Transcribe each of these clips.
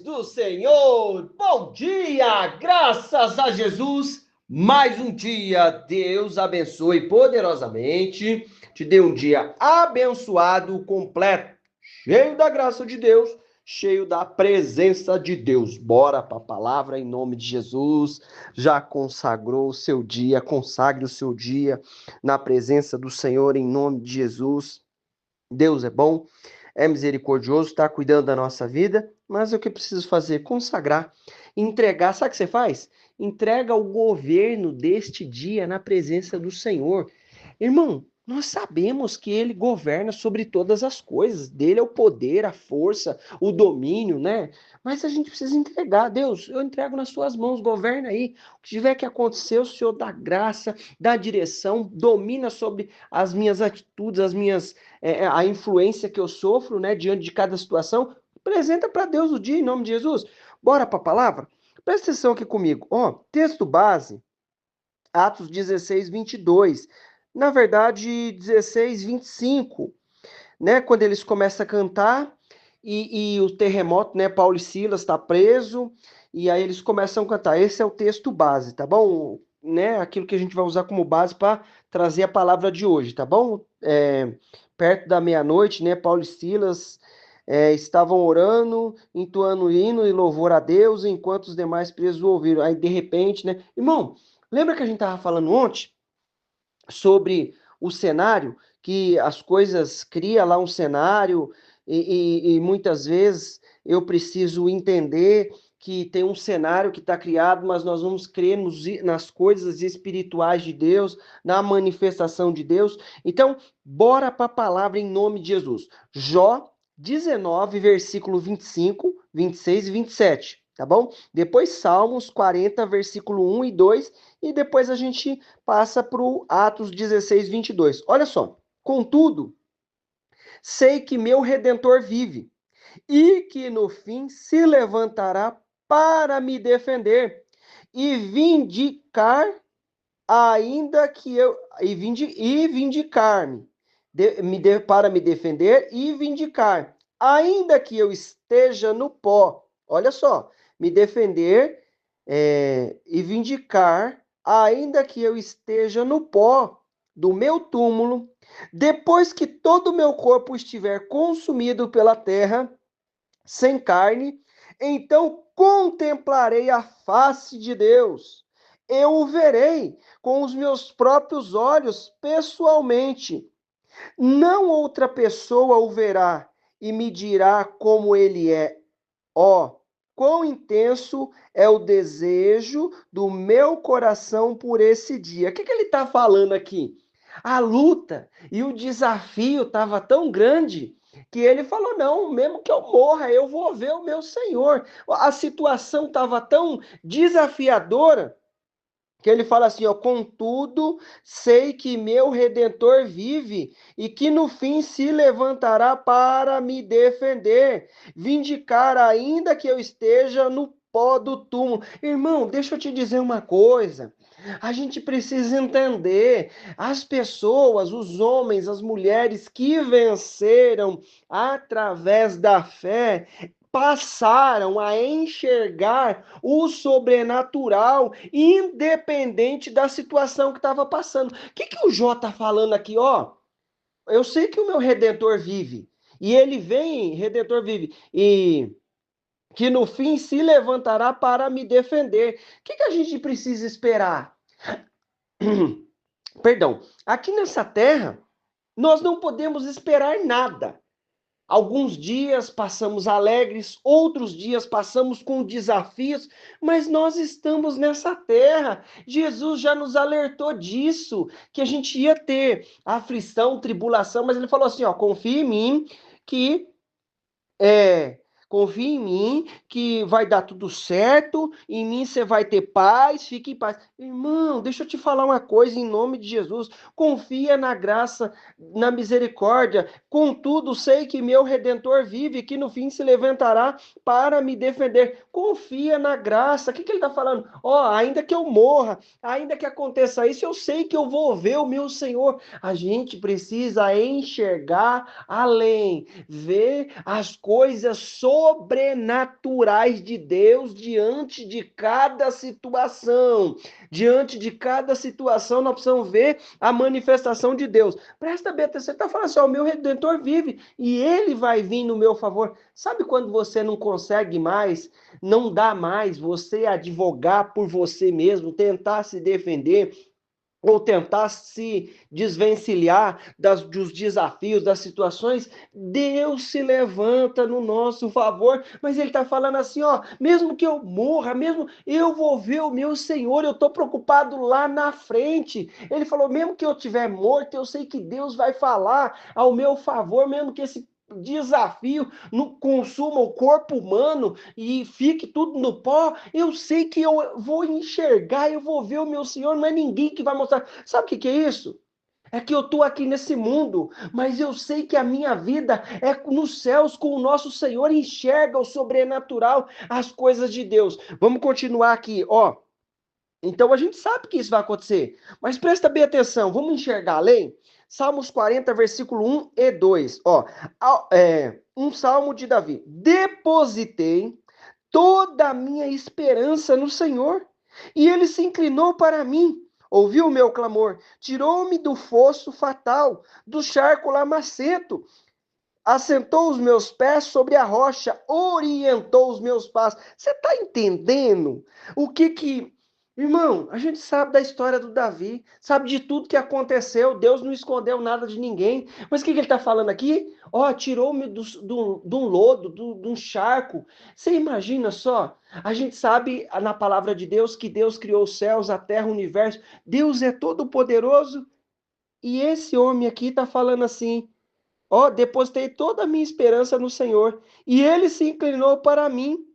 do Senhor, bom dia, graças a Jesus, mais um dia, Deus abençoe poderosamente, te dê um dia abençoado, completo, cheio da graça de Deus, cheio da presença de Deus. Bora para a palavra em nome de Jesus. Já consagrou o seu dia, consagre o seu dia na presença do Senhor em nome de Jesus. Deus é bom, é misericordioso, está cuidando da nossa vida, mas o que eu preciso fazer? Consagrar, entregar. Sabe o que você faz? Entrega o governo deste dia na presença do Senhor. Irmão, nós sabemos que Ele governa sobre todas as coisas, dele é o poder, a força, o domínio, né? Mas a gente precisa entregar. Deus, eu entrego nas suas mãos, governa aí. O que tiver que acontecer, o Senhor dá graça, dá direção, domina sobre as minhas atitudes, a influência que eu sofro, né, diante de cada situação. Apresenta para Deus o dia em nome de Jesus. Bora para a palavra? Presta atenção aqui comigo. Ó, texto base, Atos 16, 22. Na verdade, 16, 25, né? Quando eles começam a cantar e o terremoto, né? Paulo e Silas está preso e aí eles começam a cantar. Esse é o texto base, tá bom? Né? Aquilo que a gente vai usar como base para trazer a palavra de hoje, tá bom? Perto da meia-noite, né? Paulo e Silas estavam orando, entoando hino e louvor a Deus, enquanto os demais presos ouviram. Aí, de repente, né? Irmão, lembra que a gente estava falando ontem sobre o cenário, que as coisas cria lá um cenário e muitas vezes eu preciso entender que tem um cenário que está criado, mas nós vamos crer nas coisas espirituais de Deus, na manifestação de Deus. Então, bora para a palavra em nome de Jesus. Jó 19, versículo 25, 26 e 27, tá bom? Depois Salmos 40, versículo 1 e 2, e depois a gente passa para o Atos 16, 22. Olha só. Contudo, sei que meu Redentor vive e que no fim se levantará para me defender e vindicar, ainda que eu e vindicar-me para me defender e vindicar, ainda que eu esteja no pó. Olha só, me defender e vindicar, ainda que eu esteja no pó do meu túmulo, depois que todo o meu corpo estiver consumido pela terra, sem carne, então contemplarei a face de Deus. Eu o verei com os meus próprios olhos pessoalmente. Não outra pessoa o verá e me dirá como ele é. Ó, quão intenso é o desejo do meu coração por esse dia. O que ele está falando aqui? A luta e o desafio estava tão grande que ele falou: não, mesmo que eu morra, eu vou ver o meu Senhor. A situação estava tão desafiadora que ele fala assim, ó, contudo, sei que meu Redentor vive e que no fim se levantará para me defender, vindicar ainda que eu esteja no pó do túmulo. Irmão, deixa eu te dizer uma coisa. A gente precisa entender, as pessoas, os homens, as mulheres que venceram através da fé, passaram a enxergar o sobrenatural, independente da situação que estava passando. O que o Jó está falando aqui? Ó, eu sei que o meu Redentor vive, e ele vem, Redentor vive, e que no fim se levantará para me defender. O que a gente precisa esperar? Perdão, aqui nessa terra, nós não podemos esperar nada. Alguns dias passamos alegres, outros dias passamos com desafios, mas nós estamos nessa terra. Jesus já nos alertou disso, que a gente ia ter aflição, tribulação, mas ele falou assim, ó, confia em mim que confia em mim que vai dar tudo certo, em mim você vai ter paz, fique em paz. Irmão, deixa eu te falar uma coisa em nome de Jesus. Confia na graça, na misericórdia. Contudo, sei que meu Redentor vive, que no fim se levantará para me defender. Confia na graça. O que ele está falando? Ó, ainda que eu morra, ainda que aconteça isso, eu sei que eu vou ver o meu Senhor. A gente precisa enxergar além, ver as coisas sobrenaturais de Deus diante de cada situação. Diante de cada situação, nós precisamos ver a manifestação de Deus. Presta bem atenção, você está falando assim, o meu Redentor vive e ele vai vir no meu favor. Sabe quando você não consegue mais, não dá mais, você advogar por você mesmo, tentar se defender, ou tentar se desvencilhar dos desafios, das situações, Deus se levanta no nosso favor, mas ele está falando assim, ó, mesmo que eu morra, mesmo eu vou ver o meu Senhor, eu estou preocupado lá na frente. Ele falou, mesmo que eu estiver morto, eu sei que Deus vai falar ao meu favor, mesmo que esse desafio não consuma o corpo humano e fique tudo no pó, eu sei que eu vou enxergar, eu vou ver o meu Senhor, não é ninguém que vai mostrar. Sabe o que é isso? É que eu estou aqui nesse mundo, mas eu sei que a minha vida é nos céus com o nosso Senhor, enxerga o sobrenatural, as coisas de Deus. Vamos continuar aqui, ó. Então a gente sabe que isso vai acontecer, mas presta bem atenção, vamos enxergar além? Salmos 40, versículo 1 e 2. Ó, um salmo de Davi. Depositei toda a minha esperança no Senhor, e ele se inclinou para mim, ouviu o meu clamor, tirou-me do fosso fatal, do charco lamacento, assentou os meus pés sobre a rocha, orientou os meus passos. Você está entendendo o que... Irmão, a gente sabe da história do Davi, sabe de tudo que aconteceu, Deus não escondeu nada de ninguém, mas o que ele está falando aqui? Ó, tirou-me de um lodo, de um charco. Você imagina só? A gente sabe na palavra de Deus que Deus criou os céus, a terra, o universo. Deus é todo poderoso. E esse homem aqui está falando assim, ó, depositei toda a minha esperança no Senhor, e ele se inclinou para mim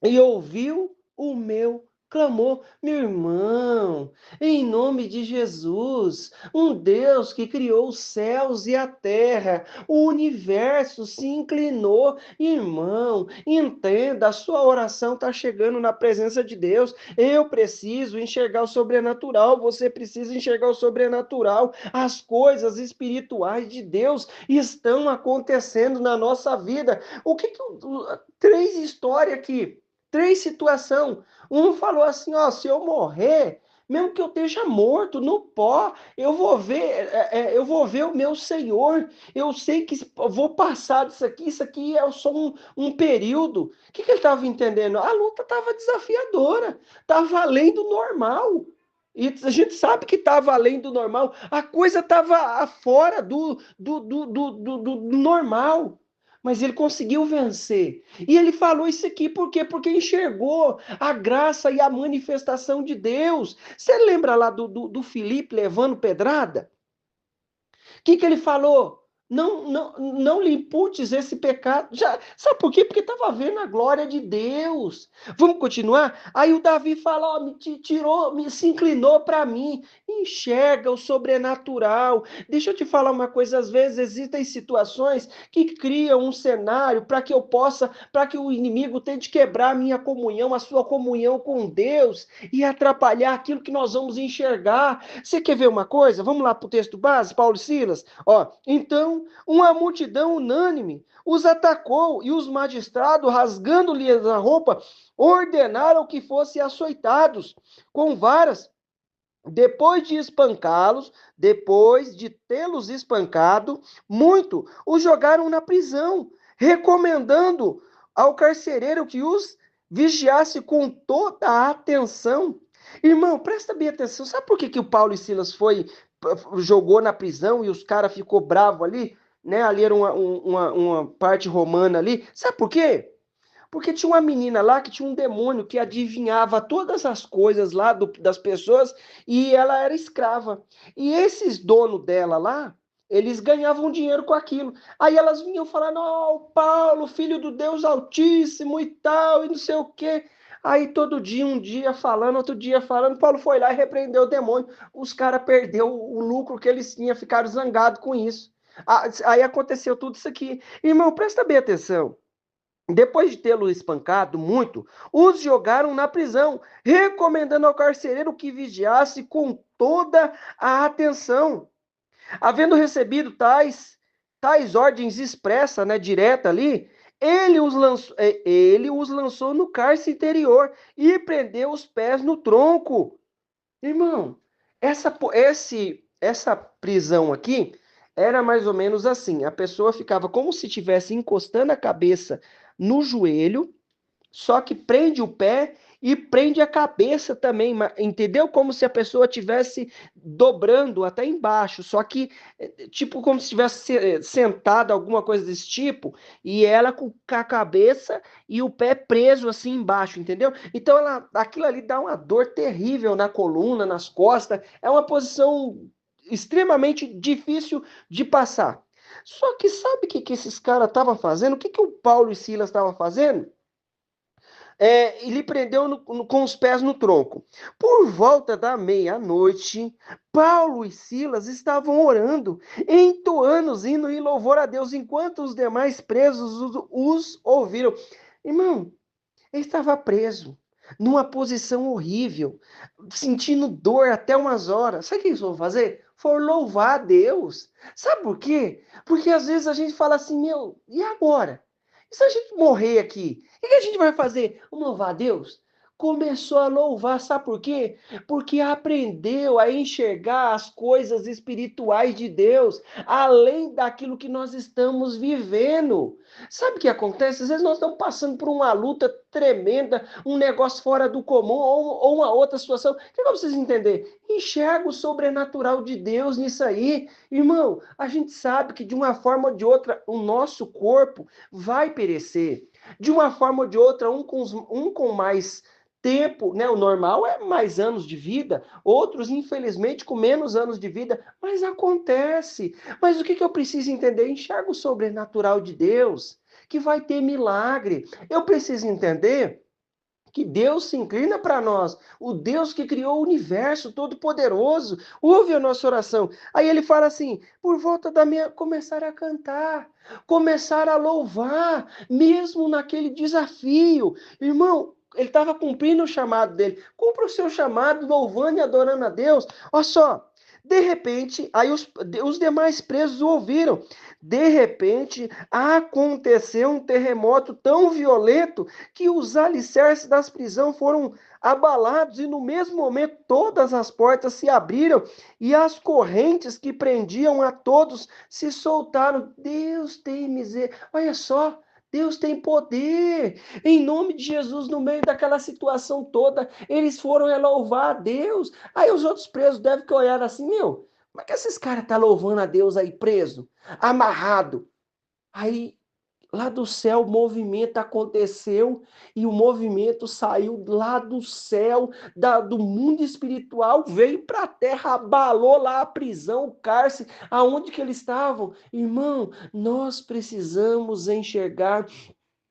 e ouviu o meu clamor. Meu irmão, em nome de Jesus, um Deus que criou os céus e a terra, o universo se inclinou. Irmão, entenda, a sua oração está chegando na presença de Deus. Eu preciso enxergar o sobrenatural, você precisa enxergar o sobrenatural. As coisas espirituais de Deus estão acontecendo na nossa vida. Três histórias aqui. Três situações. Um falou assim, ó, se eu morrer, mesmo que eu esteja morto no pó, eu vou ver o meu Senhor. Eu sei que vou passar disso aqui. Isso aqui é só um período. O que ele estava entendendo? A luta estava desafiadora, estava além do normal. E a gente sabe que estava além do normal. A coisa estava fora do normal. Mas ele conseguiu vencer. E ele falou isso aqui por quê? Porque enxergou a graça e a manifestação de Deus. Você lembra lá do Filipe levando pedrada? O que ele falou? Não lhe imputes esse pecado. Já, sabe por quê? Porque estava vendo a glória de Deus. Vamos continuar? Aí o Davi fala, ó, se inclinou para mim. Enxerga o sobrenatural. Deixa eu te falar uma coisa, às vezes existem situações que criam um cenário para que o inimigo tente quebrar a minha comunhão, a sua comunhão com Deus e atrapalhar aquilo que nós vamos enxergar. Você quer ver uma coisa? Vamos lá para o texto base, Paulo e Silas. Ó, então, uma multidão unânime os atacou e os magistrados, rasgando-lhes a roupa, ordenaram que fossem açoitados com varas. Depois de tê-los espancado muito, os jogaram na prisão, recomendando ao carcereiro que os vigiasse com toda a atenção. Irmão, presta bem atenção. Sabe por que o Paulo e Silas jogou na prisão e os caras ficou bravo ali? Né? Ali era uma parte romana ali. Sabe por quê? Porque tinha uma menina lá que tinha um demônio que adivinhava todas as coisas lá das pessoas e ela era escrava. E esses donos dela lá, eles ganhavam dinheiro com aquilo. Aí elas vinham falando, ó, Paulo, filho do Deus Altíssimo e tal, e não sei o quê. Aí todo dia, um dia falando, outro dia falando, Paulo foi lá e repreendeu o demônio. Os caras perderam o lucro que eles tinham, ficaram zangados com isso. Aí aconteceu tudo isso aqui. Irmão, presta bem atenção. Depois de tê-lo espancado muito, os jogaram na prisão, recomendando ao carcereiro que vigiasse com toda a atenção. Havendo recebido tais ordens expressas, né, direta ali, Ele os lançou no cárcere interior e prendeu os pés no tronco. Irmão, essa prisão aqui era mais ou menos assim. A pessoa ficava como se estivesse encostando a cabeça no joelho, só que prende o pé e prende a cabeça também, entendeu? Como se a pessoa estivesse dobrando até embaixo, só que tipo como se estivesse sentada, alguma coisa desse tipo, e ela com a cabeça e o pé preso assim embaixo, entendeu? Então aquilo ali dá uma dor terrível na coluna, nas costas, é uma posição extremamente difícil de passar. Só que sabe o que esses caras estavam fazendo? O que o Paulo e Silas estavam fazendo? E lhe prendeu com os pés no tronco. Por volta da meia-noite, Paulo e Silas estavam orando, entoando hino e louvor a Deus, enquanto os demais presos os ouviram. Irmão, ele estava preso, numa posição horrível, sentindo dor até umas horas. Sabe o que eles vão fazer? For louvar a Deus. Sabe por quê? Porque às vezes a gente fala assim, meu, e agora? E se a gente morrer aqui? O que a gente vai fazer? Vamos louvar a Deus? Começou a louvar, sabe por quê? Porque aprendeu a enxergar as coisas espirituais de Deus, além daquilo que nós estamos vivendo. Sabe o que acontece? Às vezes nós estamos passando por uma luta tremenda, um negócio fora do comum, ou uma outra situação. O que vocês entenderem? Enxerga o sobrenatural de Deus nisso aí. Irmão, a gente sabe que de uma forma ou de outra o nosso corpo vai perecer. De uma forma ou de outra, um com mais tempo, né? O normal é mais anos de vida, outros, infelizmente, com menos anos de vida, mas acontece. Mas o que eu preciso entender? Enxerga o sobrenatural de Deus, que vai ter milagre. Eu preciso entender que Deus se inclina para nós, o Deus que criou o universo todo-poderoso, ouve a nossa oração. Aí ele fala assim: por volta da meia, começar a cantar, começar a louvar, mesmo naquele desafio. Irmão, ele estava cumprindo o chamado dele. Cumpra o seu chamado, louvando e adorando a Deus. Olha só, de repente, aí os demais presos ouviram. De repente, aconteceu um terremoto tão violento que os alicerces das prisões foram abalados e no mesmo momento todas as portas se abriram e as correntes que prendiam a todos se soltaram. Deus tem misericórdia. Olha só, Deus tem poder. Em nome de Jesus, no meio daquela situação toda, eles foram louvar a Deus. Aí os outros presos devem que olhar assim, meu, como é que esses caras estão louvando a Deus aí preso, amarrado? Aí lá do céu o movimento aconteceu e o movimento saiu lá do céu, do mundo espiritual, veio para a terra, abalou lá a prisão, o cárcere, aonde que eles estavam. Irmão, nós precisamos enxergar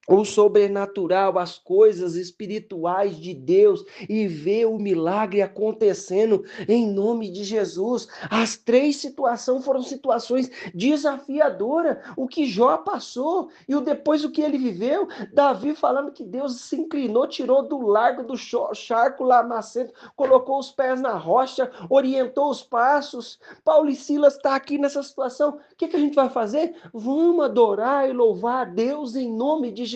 o sobrenatural, as coisas espirituais de Deus e ver o milagre acontecendo em nome de Jesus. As três situações foram situações desafiadoras. O que Jó passou e depois o que ele viveu. Davi falando que Deus se inclinou, tirou do largo do charco lamacento, colocou os pés na rocha, orientou os passos. Paulo e Silas está aqui nessa situação. O que a gente vai fazer? Vamos adorar e louvar a Deus em nome de Jesus.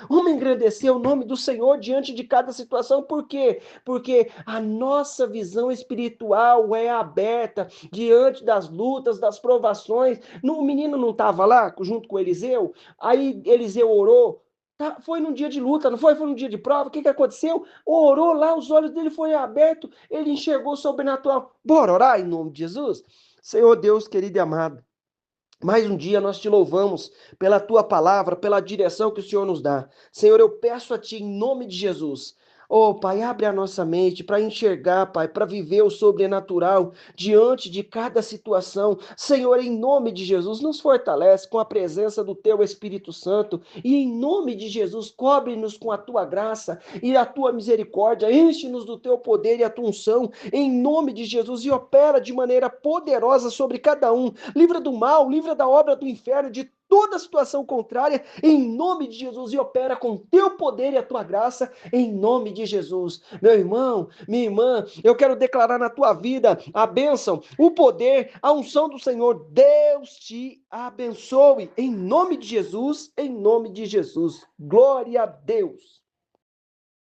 Vamos engrandecer o nome do Senhor diante de cada situação. Por quê? Porque a nossa visão espiritual é aberta diante das lutas, das provações. O menino não estava lá junto com Eliseu? Aí Eliseu orou. Foi num dia de luta, não foi? Foi num dia de prova. O que aconteceu? Orou lá, os olhos dele foram abertos, ele enxergou o sobrenatural. Bora orar em nome de Jesus? Senhor Deus querido e amado, mais um dia nós te louvamos pela tua palavra, pela direção que o Senhor nos dá. Senhor, eu peço a ti em nome de Jesus. Oh, Pai, abre a nossa mente para enxergar, Pai, para viver o sobrenatural diante de cada situação. Senhor, em nome de Jesus, nos fortalece com a presença do teu Espírito Santo e em nome de Jesus, cobre-nos com a tua graça e a tua misericórdia, enche-nos do teu poder e a tua unção, em nome de Jesus, e opera de maneira poderosa sobre cada um. Livra do mal, livra da obra do inferno, de toda situação contrária, em nome de Jesus, e opera com teu poder e a tua graça, em nome de Jesus. Meu irmão, minha irmã, eu quero declarar na tua vida a bênção, o poder, a unção do Senhor. Deus te abençoe, em nome de Jesus, em nome de Jesus. Glória a Deus.